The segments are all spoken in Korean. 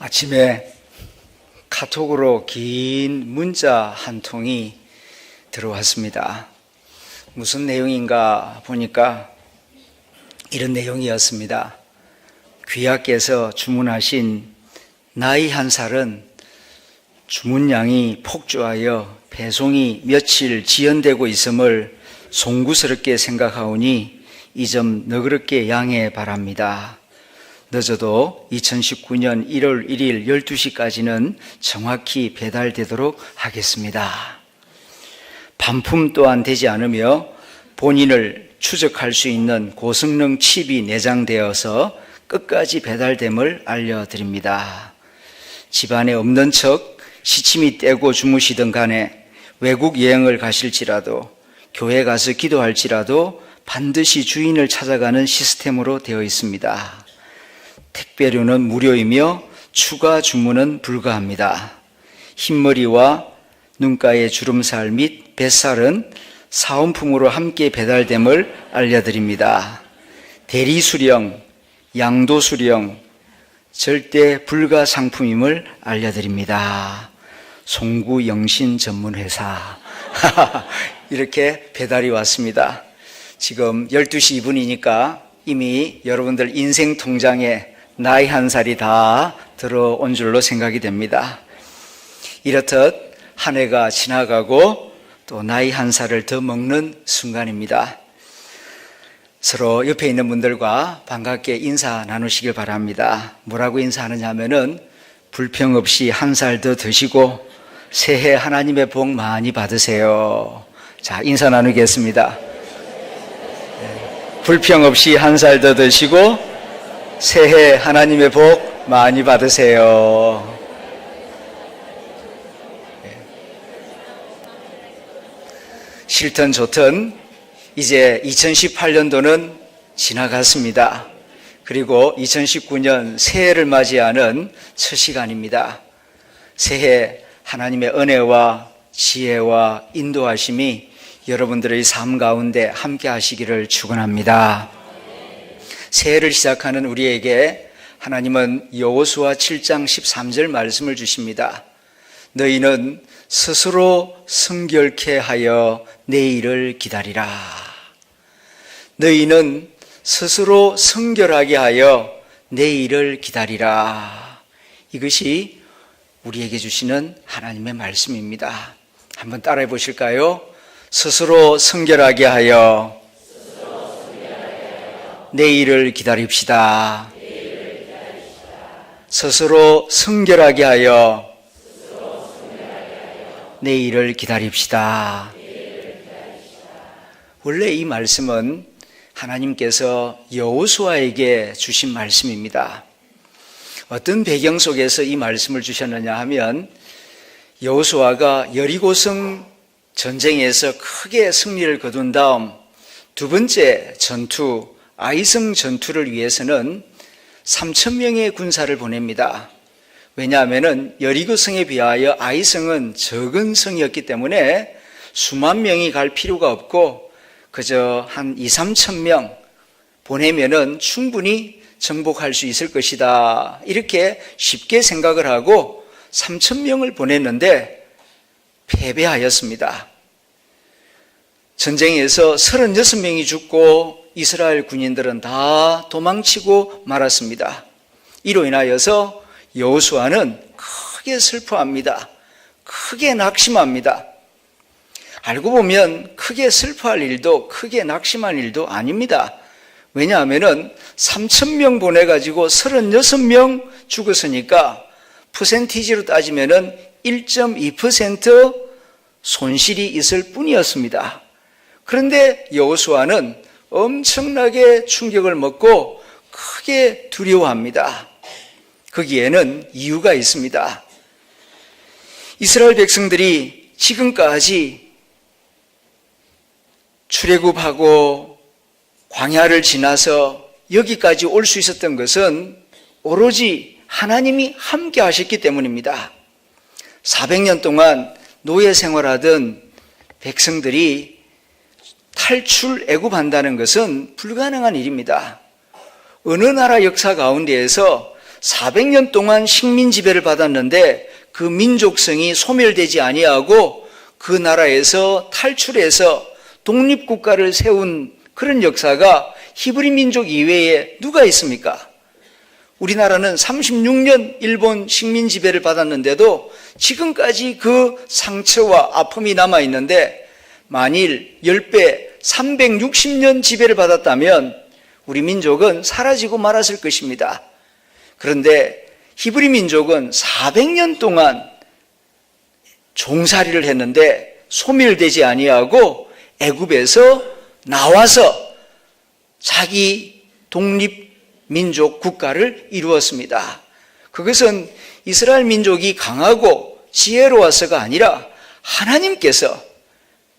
아침에 카톡으로 긴 문자 한 통이 들어왔습니다. 무슨 내용인가 보니까 이런 내용이었습니다. 귀하께서 주문하신 나이 한 살은 주문량이 폭주하여 배송이 며칠 지연되고 있음을 송구스럽게 생각하오니 이 점 너그럽게 양해 바랍니다. 늦어도 2019년 1월 1일 12시까지는 정확히 배달되도록 하겠습니다. 반품 또한 되지 않으며 본인을 추적할 수 있는 고성능 칩이 내장되어서 끝까지 배달됨을 알려드립니다. 집안에 없는 척 시침이 떼고 주무시던 간에 외국 여행을 가실지라도 교회 가서 기도할지라도 반드시 주인을 찾아가는 시스템으로 되어 있습니다. 택배료는 무료이며 추가 주문은 불가합니다. 흰머리와 눈가의 주름살 및 뱃살은 사은품으로 함께 배달됨을 알려드립니다. 대리수령, 양도수령, 절대 불가 상품임을 알려드립니다. 송구영신 전문회사. 이렇게 배달이 왔습니다. 지금 12시 2분이니까 이미 여러분들 인생 통장에 나이 한 살이 다 들어온 줄로 생각이 됩니다. 이렇듯 한 해가 지나가고 또 나이 한 살을 더 먹는 순간입니다. 서로 옆에 있는 분들과 반갑게 인사 나누시길 바랍니다. 뭐라고 인사하느냐 하면은 불평 없이 한 살 더 드시고 새해 하나님의 복 많이 받으세요. 자, 인사 나누겠습니다. 불평 없이 한 살 더 드시고 새해 하나님의 복 많이 받으세요. 싫든 좋든 이제 2018년도는 지나갔습니다. 그리고 2019년 새해를 맞이하는 첫 시간입니다. 새해 하나님의 은혜와 지혜와 인도하심이 여러분들의 삶 가운데 함께 하시기를 축원합니다. 새해를 시작하는 우리에게 하나님은 여호수아 7장 13절 말씀을 주십니다. 너희는 스스로 성결케 하여 내일을 기다리라. 너희는 스스로 성결하게 하여 내일을 기다리라. 이것이 우리에게 주시는 하나님의 말씀입니다. 한번 따라해 보실까요? 스스로 성결하게 하여 내일을 기다립시다. 스스로 성결하게 하여 내일을 기다립시다. 원래 이 말씀은 하나님께서 여호수아에게 주신 말씀입니다. 어떤 배경 속에서 이 말씀을 주셨느냐 하면 여호수아가 여리고성 전쟁에서 크게 승리를 거둔 다음 두 번째 전투 아이성 전투를 위해서는 3,000명의 군사를 보냅니다. 왜냐하면 여리고성에 비하여 아이성은 적은 성이었기 때문에 수만 명이 갈 필요가 없고 그저 한 2, 3천 명 보내면은 충분히 정복할 수 있을 것이다. 이렇게 쉽게 생각을 하고 3,000명을 보냈는데 패배하였습니다. 전쟁에서 36명이 죽고 이스라엘 군인들은 다 도망치고 말았습니다. 이로 인하여서 여호수아는 크게 슬퍼합니다. 크게 낙심합니다. 알고 보면 크게 슬퍼할 일도 크게 낙심할 일도 아닙니다. 왜냐하면 3,000명 보내가지고 36명 죽었으니까 퍼센티지로 따지면 1.2% 손실이 있을 뿐이었습니다. 그런데 여호수아는 엄청나게 충격을 먹고 크게 두려워합니다. 거기에는 이유가 있습니다. 이스라엘 백성들이 지금까지 출애굽하고 광야를 지나서 여기까지 올 수 있었던 것은 오로지 하나님이 함께 하셨기 때문입니다. 400년 동안 노예 생활하던 백성들이 탈출 애굽한다는 것은 불가능한 일입니다. 어느 나라 역사 가운데에서 400년 동안 식민 지배를 받았는데 그 민족성이 소멸되지 아니하고 그 나라에서 탈출해서 독립국가를 세운 그런 역사가 히브리 민족 이외에 누가 있습니까? 우리나라는 36년 일본 식민 지배를 받았는데도 지금까지 그 상처와 아픔이 남아있는데 만일 10배 360년 지배를 받았다면 우리 민족은 사라지고 말았을 것입니다. 그런데 히브리 민족은 400년 동안 종살이를 했는데 소멸되지 아니하고 애굽에서 나와서 자기 독립민족 국가를 이루었습니다. 그것은 이스라엘 민족이 강하고 지혜로워서가 아니라 하나님께서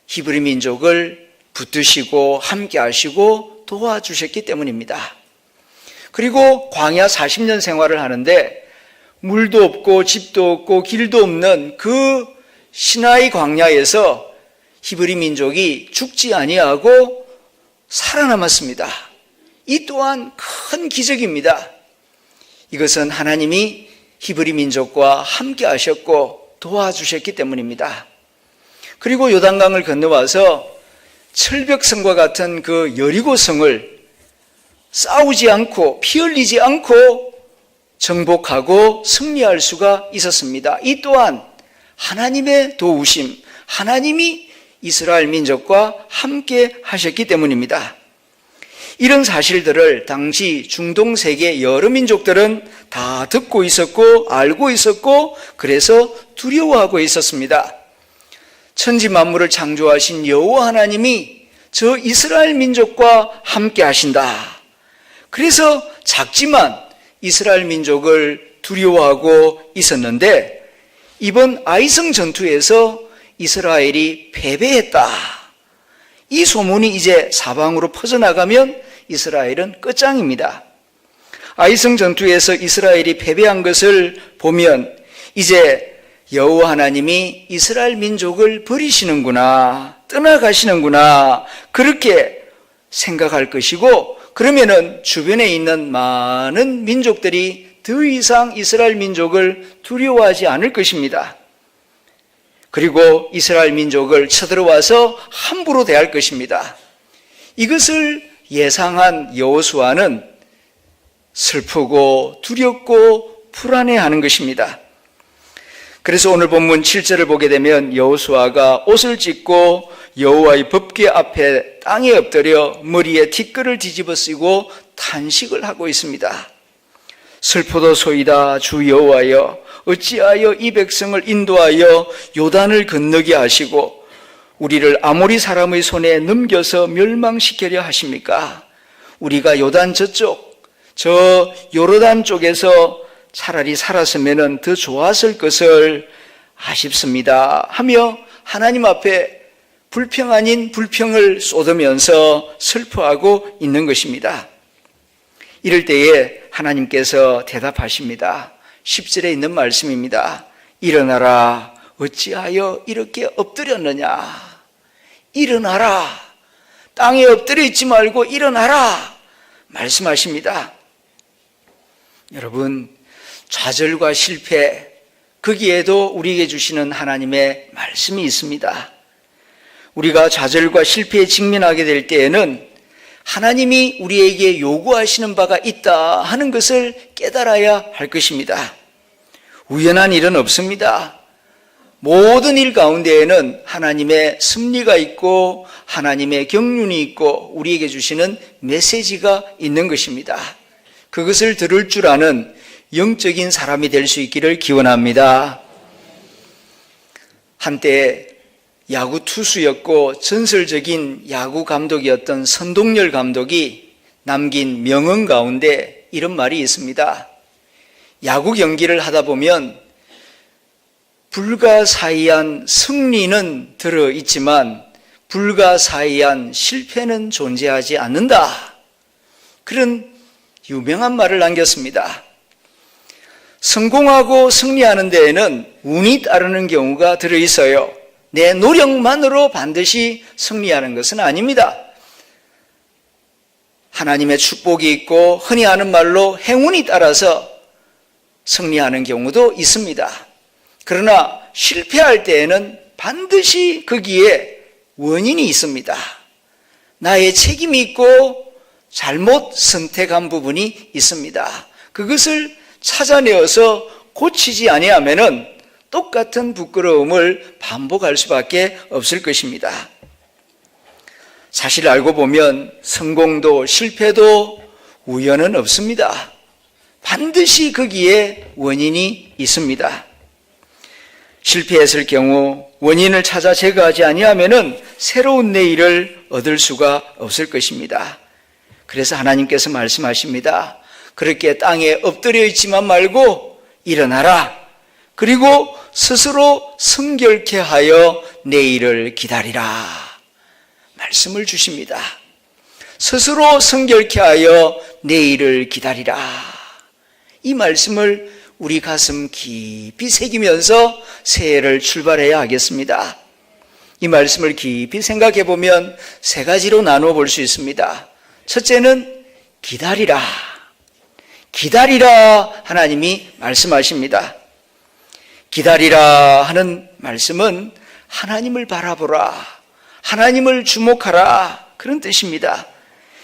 히브리 민족을 붙드시고 함께 하시고 도와주셨기 때문입니다. 그리고 광야 40년 생활을 하는데 물도 없고 집도 없고 길도 없는 그 시나이 광야에서 히브리 민족이 죽지 아니하고 살아남았습니다. 이 또한 큰 기적입니다. 이것은 하나님이 히브리 민족과 함께 하셨고 도와주셨기 때문입니다. 그리고 요단강을 건너와서 철벽성과 같은 그 여리고성을 싸우지 않고 피 흘리지 않고 정복하고 승리할 수가 있었습니다. 이 또한 하나님의 도우심, 하나님이 이스라엘 민족과 함께 하셨기 때문입니다. 이런 사실들을 당시 중동 세계 여러 민족들은 다 듣고 있었고 알고 있었고 그래서 두려워하고 있었습니다. 천지 만물을 창조하신 여호와 하나님이 저 이스라엘 민족과 함께 하신다. 그래서 작지만 이스라엘 민족을 두려워하고 있었는데 이번 아이성 전투에서 이스라엘이 패배했다. 이 소문이 이제 사방으로 퍼져나가면 이스라엘은 끝장입니다. 아이성 전투에서 이스라엘이 패배한 것을 보면 이제 여호와 하나님이 이스라엘 민족을 버리시는구나, 떠나가시는구나 그렇게 생각할 것이고 그러면은 주변에 있는 많은 민족들이 더 이상 이스라엘 민족을 두려워하지 않을 것입니다. 그리고 이스라엘 민족을 쳐들어와서 함부로 대할 것입니다. 이것을 예상한 여호수아는 슬프고 두렵고 불안해하는 것입니다. 그래서 오늘 본문 7절을 보게 되면 여호수아가 옷을 찢고 여호와의 법궤 앞에 땅에 엎드려 머리에 티끌을 뒤집어 쓰고 탄식을 하고 있습니다. 슬프도소이다 주 여호와여 어찌하여 이 백성을 인도하여 요단을 건너게 하시고 우리를 아모리 사람의 손에 넘겨서 멸망시키려 하십니까? 우리가 요단 저쪽 저 요르단 쪽에서 차라리 살았으면 더 좋았을 것을 아쉽습니다 하며 하나님 앞에 불평 아닌 불평을 쏟으면서 슬퍼하고 있는 것입니다. 이럴 때에 하나님께서 대답하십니다. 10절에 있는 말씀입니다. 일어나라 어찌하여 이렇게 엎드렸느냐. 일어나라. 땅에 엎드려 있지 말고 일어나라 말씀하십니다. 여러분 좌절과 실패 거기에도 우리에게 주시는 하나님의 말씀이 있습니다. 우리가 좌절과 실패에 직면하게 될 때에는 하나님이 우리에게 요구하시는 바가 있다 하는 것을 깨달아야 할 것입니다. 우연한 일은 없습니다. 모든 일 가운데에는 하나님의 섭리가 있고 하나님의 경륜이 있고 우리에게 주시는 메시지가 있는 것입니다. 그것을 들을 줄 아는 영적인 사람이 될 수 있기를 기원합니다. 한때 야구 투수였고 전설적인 야구 감독이었던 선동열 감독이 남긴 명언 가운데 이런 말이 있습니다. 야구 경기를 하다 보면 불가사의한 승리는 들어있지만 불가사의한 실패는 존재하지 않는다. 그런 유명한 말을 남겼습니다. 성공하고 승리하는 데에는 운이 따르는 경우가 들어있어요. 내 노력만으로 반드시 승리하는 것은 아닙니다. 하나님의 축복이 있고 흔히 하는 말로 행운이 따라서 승리하는 경우도 있습니다. 그러나 실패할 때에는 반드시 거기에 원인이 있습니다. 나의 책임이 있고 잘못 선택한 부분이 있습니다. 그것을 찾아내어서 고치지 아니하면은 똑같은 부끄러움을 반복할 수밖에 없을 것입니다. 사실 알고 보면 성공도 실패도 우연은 없습니다. 반드시 거기에 원인이 있습니다. 실패했을 경우 원인을 찾아 제거하지 아니하면은 새로운 내일을 얻을 수가 없을 것입니다. 그래서 하나님께서 말씀하십니다. 그렇게 땅에 엎드려 있지만 말고 일어나라. 그리고 스스로 성결케 하여 내일을 기다리라. 말씀을 주십니다. 스스로 성결케 하여 내일을 기다리라. 이 말씀을 우리 가슴 깊이 새기면서 새해를 출발해야 하겠습니다. 이 말씀을 깊이 생각해 보면 세 가지로 나누어 볼 수 있습니다. 첫째는 기다리라. 기다리라 하나님이 말씀하십니다. 기다리라 하는 말씀은 하나님을 바라보라, 하나님을 주목하라 그런 뜻입니다.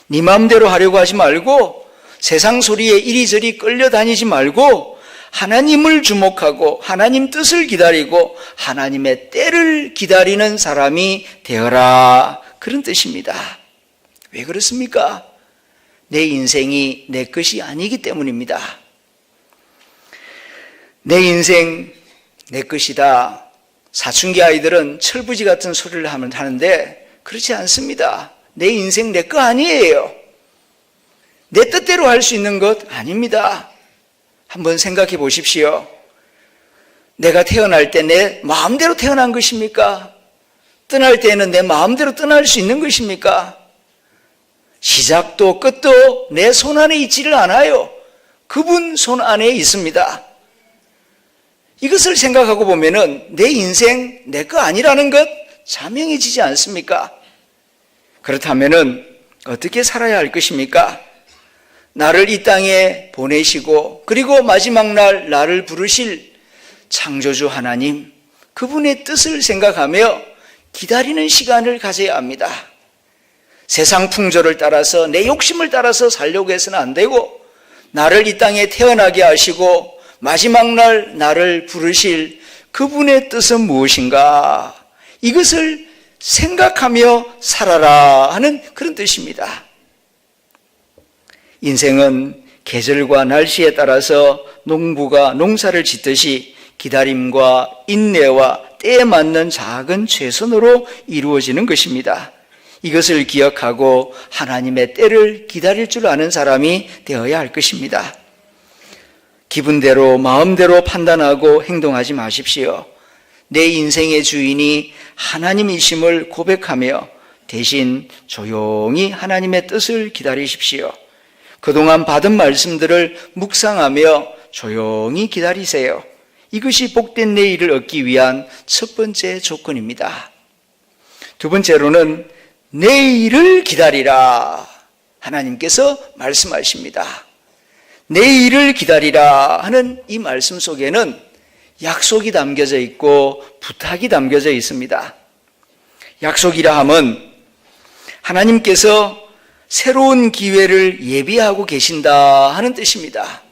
네 마음대로 하려고 하지 말고 세상 소리에 이리저리 끌려다니지 말고 하나님을 주목하고 하나님 뜻을 기다리고 하나님의 때를 기다리는 사람이 되어라 그런 뜻입니다. 왜 그렇습니까? 내 인생이 내 것이 아니기 때문입니다. 내 인생 내 것이다. 사춘기 아이들은 철부지 같은 소리를 하는데 그렇지 않습니다. 내 인생 내 거 아니에요. 내 뜻대로 할 수 있는 것 아닙니다. 한번 생각해 보십시오. 내가 태어날 때 내 마음대로 태어난 것입니까? 떠날 때는 내 마음대로 떠날 수 있는 것입니까? 시작도 끝도 내 손 안에 있지를 않아요. 그분 손 안에 있습니다. 이것을 생각하고 보면은 내 인생 내 거 아니라는 것 자명해지지 않습니까? 그렇다면은 어떻게 살아야 할 것입니까? 나를 이 땅에 보내시고 그리고 마지막 날 나를 부르실 창조주 하나님, 그분의 뜻을 생각하며 기다리는 시간을 가져야 합니다. 세상 풍조를 따라서 내 욕심을 따라서 살려고 해서는 안 되고 나를 이 땅에 태어나게 하시고 마지막 날 나를 부르실 그분의 뜻은 무엇인가? 이것을 생각하며 살아라 하는 그런 뜻입니다. 인생은 계절과 날씨에 따라서 농부가 농사를 짓듯이 기다림과 인내와 때에 맞는 작은 최선으로 이루어지는 것입니다. 이것을 기억하고 하나님의 때를 기다릴 줄 아는 사람이 되어야 할 것입니다. 기분대로 마음대로 판단하고 행동하지 마십시오. 내 인생의 주인이 하나님이심을 고백하며 대신 조용히 하나님의 뜻을 기다리십시오. 그동안 받은 말씀들을 묵상하며 조용히 기다리세요. 이것이 복된 내일을 얻기 위한 첫 번째 조건입니다. 두 번째로는 내일을 기다리라. 하나님께서 말씀하십니다. 내일을 기다리라 하는 이 말씀 속에는 약속이 담겨져 있고 부탁이 담겨져 있습니다. 약속이라 함은 하나님께서 새로운 기회를 예비하고 계신다 하는 뜻입니다.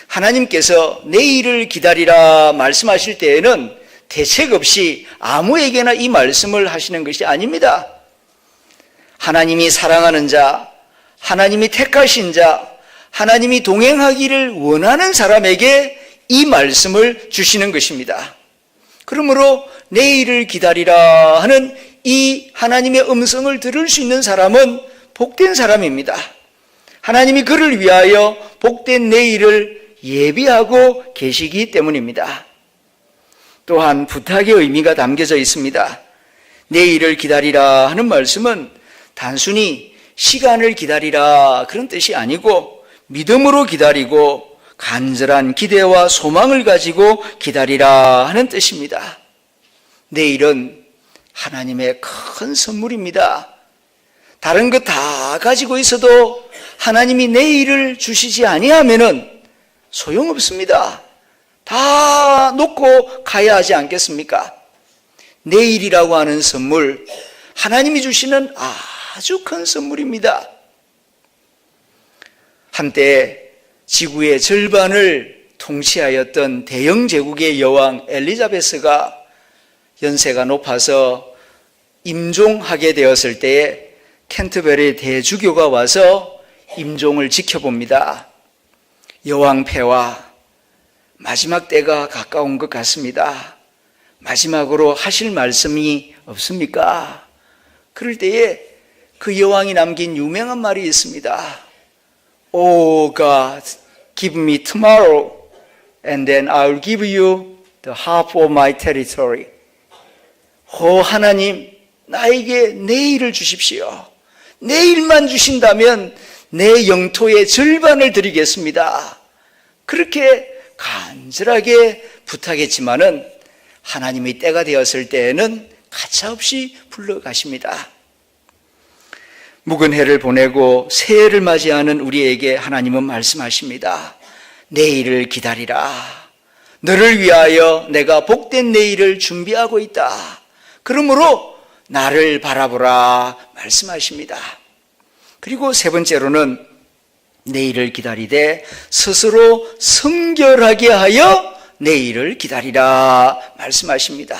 하나님께서 내일을 기다리라 말씀하실 때에는 대책 없이 아무에게나 이 말씀을 하시는 것이 아닙니다. 하나님이 사랑하는 자, 하나님이 택하신 자, 하나님이 동행하기를 원하는 사람에게 이 말씀을 주시는 것입니다. 그러므로 내일을 기다리라 하는 이 하나님의 음성을 들을 수 있는 사람은 복된 사람입니다. 하나님이 그를 위하여 복된 내일을 예비하고 계시기 때문입니다. 또한 부탁의 의미가 담겨져 있습니다. 내일을 기다리라 하는 말씀은 단순히 시간을 기다리라 그런 뜻이 아니고 믿음으로 기다리고 간절한 기대와 소망을 가지고 기다리라 하는 뜻입니다. 내일은 하나님의 큰 선물입니다. 다른 것 다 가지고 있어도 하나님이 내일을 주시지 아니하면은 소용없습니다. 다 놓고 가야 하지 않겠습니까? 내일이라고 하는 선물, 하나님이 주시는 아주 큰 선물입니다. 한때 지구의 절반을 통치하였던 대영 제국의 여왕 엘리자베스가 연세가 높아서 임종하게 되었을 때에 캔터베리 대주교가 와서 임종을 지켜봅니다. 여왕 폐하, 마지막 때가 가까운 것 같습니다. 마지막으로 하실 말씀이 없습니까? 그럴 때에 그 여왕이 남긴 유명한 말이 있습니다. Oh God, give me tomorrow and then I'll give you the half of my territory. 하나님, 나에게 내일을 주십시오. 내일만 주신다면 내 영토의 절반을 드리겠습니다. 그렇게 간절하게 부탁했지만은 하나님의 때가 되었을 때에는 가차없이 불러가십니다. 묵은 해를 보내고 새해를 맞이하는 우리에게 하나님은 말씀하십니다. 내일을 기다리라. 너를 위하여 내가 복된 내일을 준비하고 있다. 그러므로 나를 바라보라 말씀하십니다. 그리고 세 번째로는 내일을 기다리되 스스로 성결하게 하여 내일을 기다리라 말씀하십니다.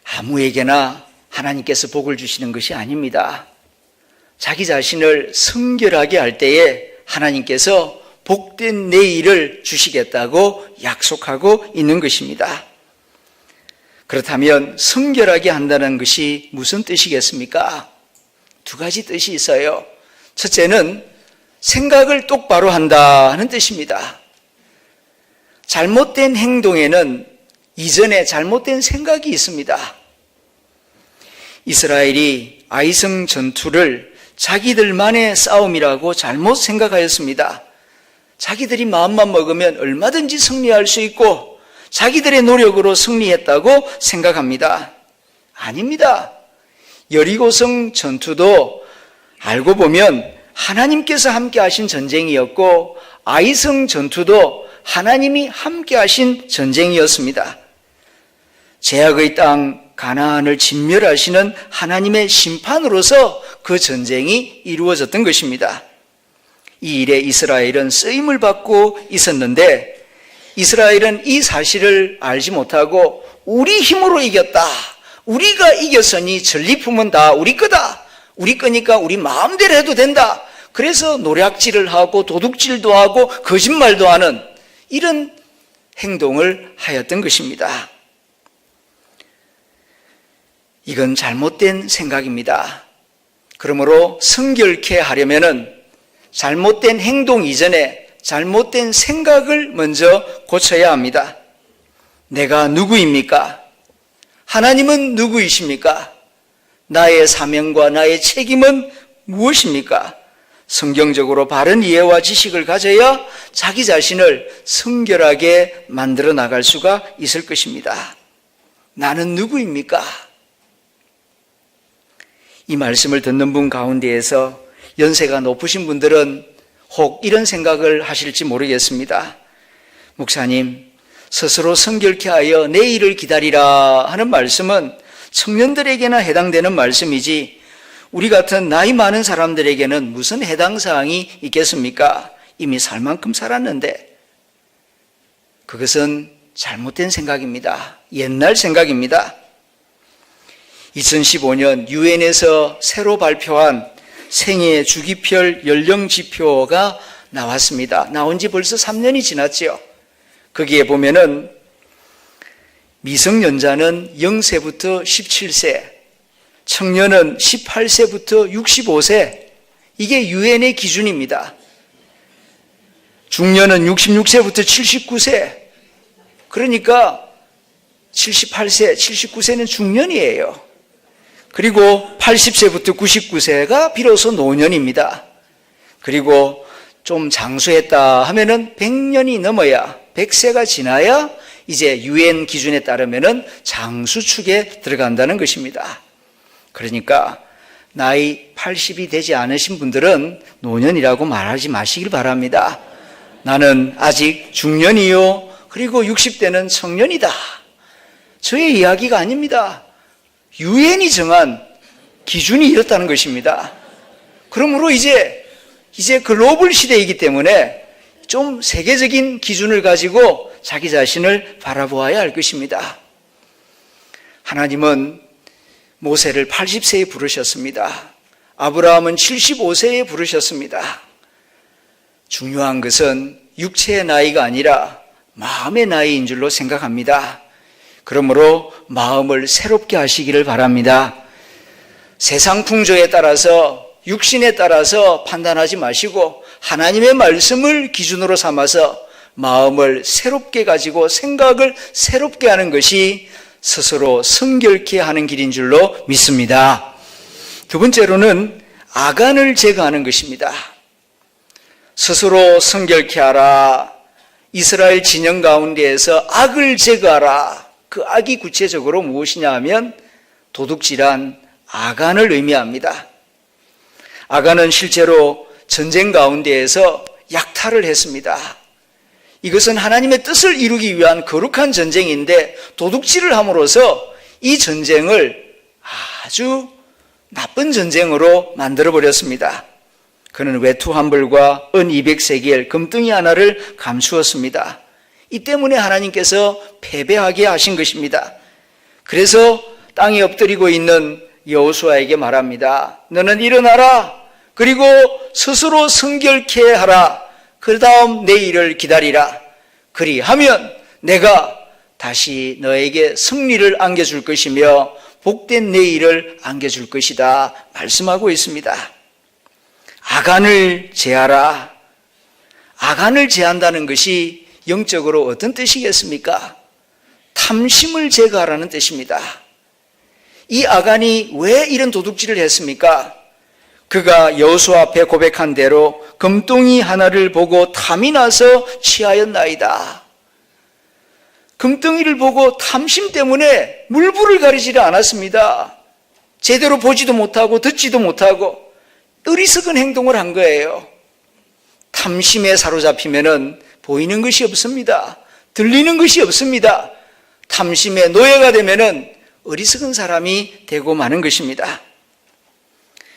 아무에게나 하나님께서 복을 주시는 것이 아닙니다. 자기 자신을 성결하게 할 때에 하나님께서 복된 내일을 주시겠다고 약속하고 있는 것입니다. 그렇다면 성결하게 한다는 것이 무슨 뜻이겠습니까? 두 가지 뜻이 있어요. 첫째는 생각을 똑바로 한다는 뜻입니다. 잘못된 행동에는 이전에 잘못된 생각이 있습니다. 이스라엘이 아이성 전투를 자기들만의 싸움이라고 잘못 생각하였습니다. 자기들이 마음만 먹으면 얼마든지 승리할 수 있고 자기들의 노력으로 승리했다고 생각합니다. 아닙니다. 여리고성 전투도 알고 보면 하나님께서 함께 하신 전쟁이었고 아이성 전투도 하나님이 함께 하신 전쟁이었습니다. 제약의 땅 가나안을 진멸하시는 하나님의 심판으로서 그 전쟁이 이루어졌던 것입니다. 이 일에 이스라엘은 쓰임을 받고 있었는데 이스라엘은 이 사실을 알지 못하고 우리 힘으로 이겼다. 우리가 이겼으니 전리품은 다 우리 거다. 우리 거니까 우리 마음대로 해도 된다. 그래서 노략질을 하고 도둑질도 하고 거짓말도 하는 이런 행동을 하였던 것입니다. 이건 잘못된 생각입니다. 그러므로 성결케 하려면은 잘못된 행동 이전에 잘못된 생각을 먼저 고쳐야 합니다. 내가 누구입니까? 하나님은 누구이십니까? 나의 사명과 나의 책임은 무엇입니까? 성경적으로 바른 이해와 지식을 가져야 자기 자신을 성결하게 만들어 나갈 수가 있을 것입니다. 나는 누구입니까? 이 말씀을 듣는 분 가운데에서 연세가 높으신 분들은 혹 이런 생각을 하실지 모르겠습니다. 목사님, 스스로 성결케 하여 내일을 기다리라 하는 말씀은 청년들에게나 해당되는 말씀이지 우리 같은 나이 많은 사람들에게는 무슨 해당 사항이 있겠습니까? 이미 살 만큼 살았는데. 그것은 잘못된 생각입니다. 옛날 생각입니다. 2015년 유엔에서 새로 발표한 생애 주기별 연령 지표가 나왔습니다. 나온 지 벌써 3년이 지났죠. 거기에 보면은 미성년자는 0세부터 17세, 청년은 18세부터 65세, 이게 유엔의 기준입니다. 중년은 66세부터 79세, 그러니까 78세, 79세는 중년이에요. 그리고 80세부터 99세가 비로소 노년입니다. 그리고 좀 장수했다 하면은 100년이 넘어야, 100세가 지나야 이제 유엔 기준에 따르면은 장수축에 들어간다는 것입니다. 그러니까 나이 80이 되지 않으신 분들은 노년이라고 말하지 마시길 바랍니다. 나는 아직 중년이요 그리고 60대는 청년이다. 저의 이야기가 아닙니다. 유엔이 정한 기준이 이렇다는 것입니다. 그러므로 이제 글로벌 시대이기 때문에 좀 세계적인 기준을 가지고 자기 자신을 바라보아야 할 것입니다. 하나님은 모세를 80세에 부르셨습니다. 아브라함은 75세에 부르셨습니다. 중요한 것은 육체의 나이가 아니라 마음의 나이인 줄로 생각합니다. 그러므로 마음을 새롭게 하시기를 바랍니다. 세상 풍조에 따라서 육신에 따라서 판단하지 마시고 하나님의 말씀을 기준으로 삼아서 마음을 새롭게 가지고 생각을 새롭게 하는 것이 스스로 성결케 하는 길인 줄로 믿습니다. 두 번째로는 아간을 제거하는 것입니다. 스스로 성결케 하라. 이스라엘 진영 가운데에서 악을 제거하라. 그 악이 구체적으로 무엇이냐 하면 도둑질한 아간을 의미합니다. 아간은 실제로 전쟁 가운데에서 약탈을 했습니다. 이것은 하나님의 뜻을 이루기 위한 거룩한 전쟁인데 도둑질을 함으로써 이 전쟁을 아주 나쁜 전쟁으로 만들어버렸습니다. 그는 외투 한 벌과 은 200세겔, 금등이 하나를 감추었습니다. 이 때문에 하나님께서 패배하게 하신 것입니다. 그래서 땅에 엎드리고 있는 여호수아에게 말합니다. 너는 일어나라. 그리고 스스로 성결케 하라. 그 다음 내 일을 기다리라. 그리하면 내가 다시 너에게 승리를 안겨줄 것이며 복된 내 일을 안겨줄 것이다 말씀하고 있습니다. 아간을 제하라. 아간을 제한다는 것이 영적으로 어떤 뜻이겠습니까? 탐심을 제거하라는 뜻입니다. 이 아간이 왜 이런 도둑질을 했습니까? 그가 여호수아 앞에 고백한 대로 금덩이 하나를 보고 탐이 나서 취하였나이다. 금덩이를 보고 탐심 때문에 물불을 가리지를 않았습니다. 제대로 보지도 못하고 듣지도 못하고 어리석은 행동을 한 거예요. 탐심에 사로잡히면은 보이는 것이 없습니다. 들리는 것이 없습니다. 탐심의 노예가 되면은 어리석은 사람이 되고 마는 것입니다.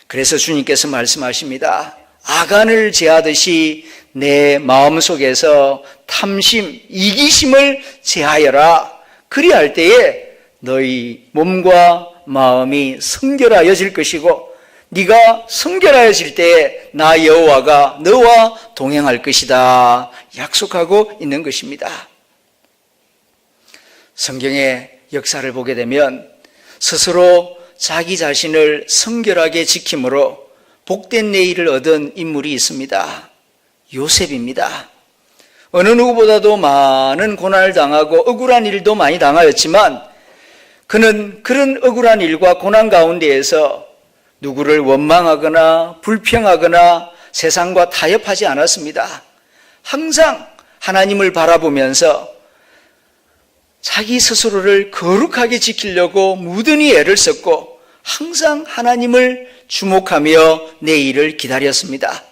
그래서 주님께서 말씀하십니다. 아간을 제하듯이 내 마음속에서 탐심, 이기심을 제하여라. 그리할 때에 너희 몸과 마음이 성결하여질 것이고 네가 성결하여질 때에 나 여호와가 너와 동행할 것이다 약속하고 있는 것입니다. 성경의 역사를 보게 되면 스스로 자기 자신을 성결하게 지킴으로 복된 내일을 얻은 인물이 있습니다. 요셉입니다. 어느 누구보다도 많은 고난을 당하고 억울한 일도 많이 당하였지만 그는 그런 억울한 일과 고난 가운데에서 누구를 원망하거나 불평하거나 세상과 타협하지 않았습니다. 항상 하나님을 바라보면서 자기 스스로를 거룩하게 지키려고 무던히 애를 썼고 항상 하나님을 주목하며 내일을 기다렸습니다.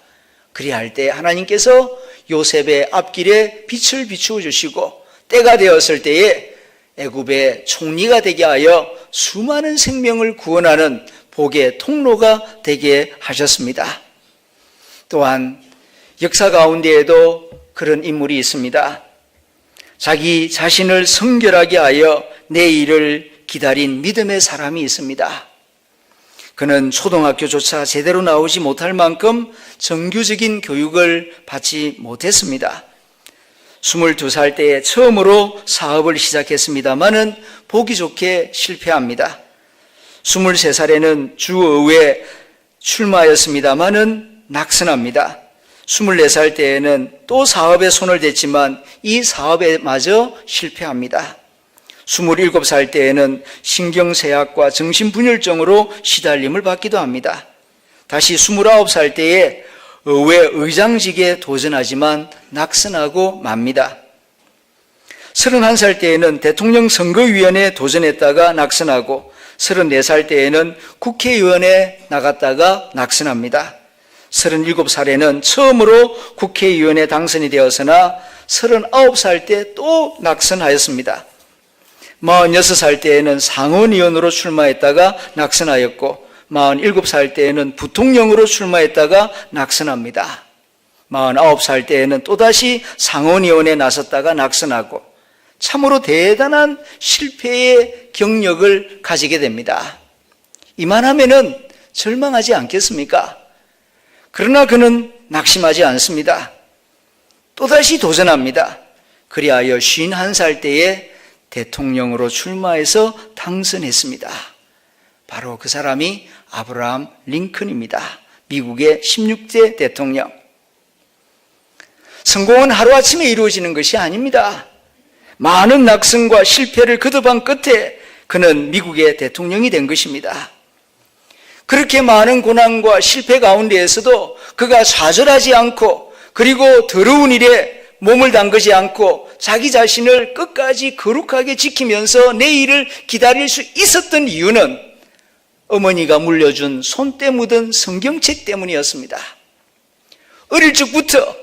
그리할 때 하나님께서 요셉의 앞길에 빛을 비추어 주시고 때가 되었을 때에 애굽의 총리가 되게 하여 수많은 생명을 구원하는 복의 통로가 되게 하셨습니다. 또한 역사 가운데에도 그런 인물이 있습니다. 자기 자신을 성결하게 하여 내일을 기다린 믿음의 사람이 있습니다. 그는 초등학교조차 제대로 나오지 못할 만큼 정규적인 교육을 받지 못했습니다. 22살 때에 처음으로 사업을 시작했습니다마는 보기 좋게 실패합니다. 23살에는 주의회에 출마하였습니다마는 낙선합니다. 24살 때에는 또 사업에 손을 댔지만 이 사업에 마저 실패합니다. 27살 때에는 신경쇠약과 정신분열증으로 시달림을 받기도 합니다. 다시 29살 때에 의회 의장직에 도전하지만 낙선하고 맙니다. 31살 때에는 대통령 선거위원회에 도전했다가 낙선하고 34살 때에는 국회의원에 나갔다가 낙선합니다. 37살에는 처음으로 국회의원에 당선이 되었으나 39살 때 또 낙선하였습니다. 46살 때에는 상원의원으로 출마했다가 낙선하였고 47살 때에는 부통령으로 출마했다가 낙선합니다. 49살 때에는 또다시 상원의원에 나섰다가 낙선하고 참으로 대단한 실패의 경력을 가지게 됩니다. 이만하면은 절망하지 않겠습니까? 그러나 그는 낙심하지 않습니다. 또다시 도전합니다. 그리하여 51살 때에 대통령으로 출마해서 당선했습니다. 바로 그 사람이 아브라함 링컨입니다. 미국의 16대 대통령. 성공은 하루아침에 이루어지는 것이 아닙니다. 많은 낙선과 실패를 거듭한 끝에 그는 미국의 대통령이 된 것입니다. 그렇게 많은 고난과 실패 가운데에서도 그가 좌절하지 않고 그리고 더러운 일에 몸을 담그지 않고 자기 자신을 끝까지 거룩하게 지키면서 내일을 기다릴 수 있었던 이유는 어머니가 물려준 손때 묻은 성경책 때문이었습니다. 어릴 적부터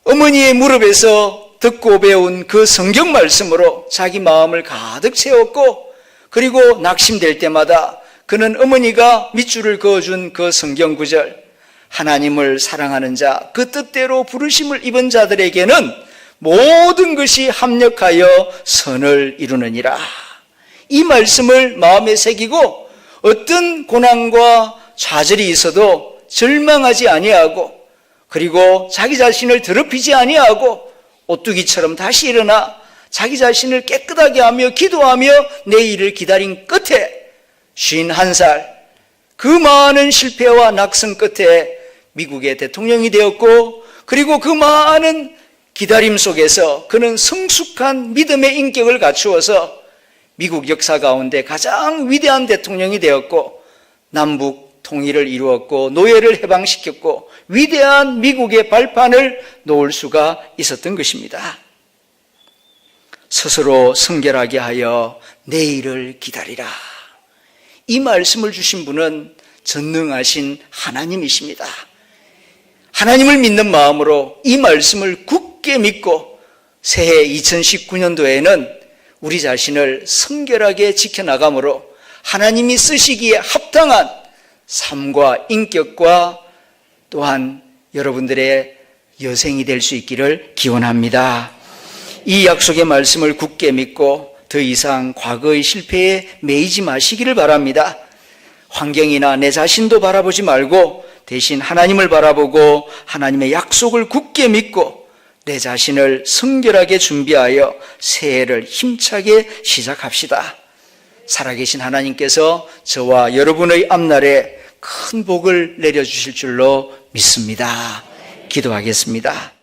어머니의 무릎에서 듣고 배운 그 성경 말씀으로 자기 마음을 가득 채웠고 그리고 낙심될 때마다 그는 어머니가 밑줄을 그어준 그 성경 구절, 하나님을 사랑하는 자, 그 뜻대로 부르심을 입은 자들에게는 모든 것이 합력하여 선을 이루느니라. 이 말씀을 마음에 새기고 어떤 고난과 좌절이 있어도 절망하지 아니하고 그리고 자기 자신을 더럽히지 아니하고 오뚜기처럼 다시 일어나 자기 자신을 깨끗하게 하며 기도하며 내일을 기다린 끝에 51살 그 많은 실패와 낙선 끝에 미국의 대통령이 되었고 그리고 그 많은 기다림 속에서 그는 성숙한 믿음의 인격을 갖추어서 미국 역사 가운데 가장 위대한 대통령이 되었고 남북 통일을 이루었고 노예를 해방시켰고 위대한 미국의 발판을 놓을 수가 있었던 것입니다. 스스로 성결하게 하여 내일을 기다리라. 이 말씀을 주신 분은 전능하신 하나님이십니다. 하나님을 믿는 마음으로 이 말씀을 굳게 믿고 새해 2019년도에는 우리 자신을 성결하게 지켜나가므로 하나님이 쓰시기에 합당한 삶과 인격과 또한 여러분들의 여생이 될 수 있기를 기원합니다. 이 약속의 말씀을 굳게 믿고 더 이상 과거의 실패에 매이지 마시기를 바랍니다. 환경이나 내 자신도 바라보지 말고 대신 하나님을 바라보고 하나님의 약속을 굳게 믿고 내 자신을 성결하게 준비하여 새해를 힘차게 시작합시다. 살아계신 하나님께서 저와 여러분의 앞날에 큰 복을 내려주실 줄로 믿습니다. 기도하겠습니다.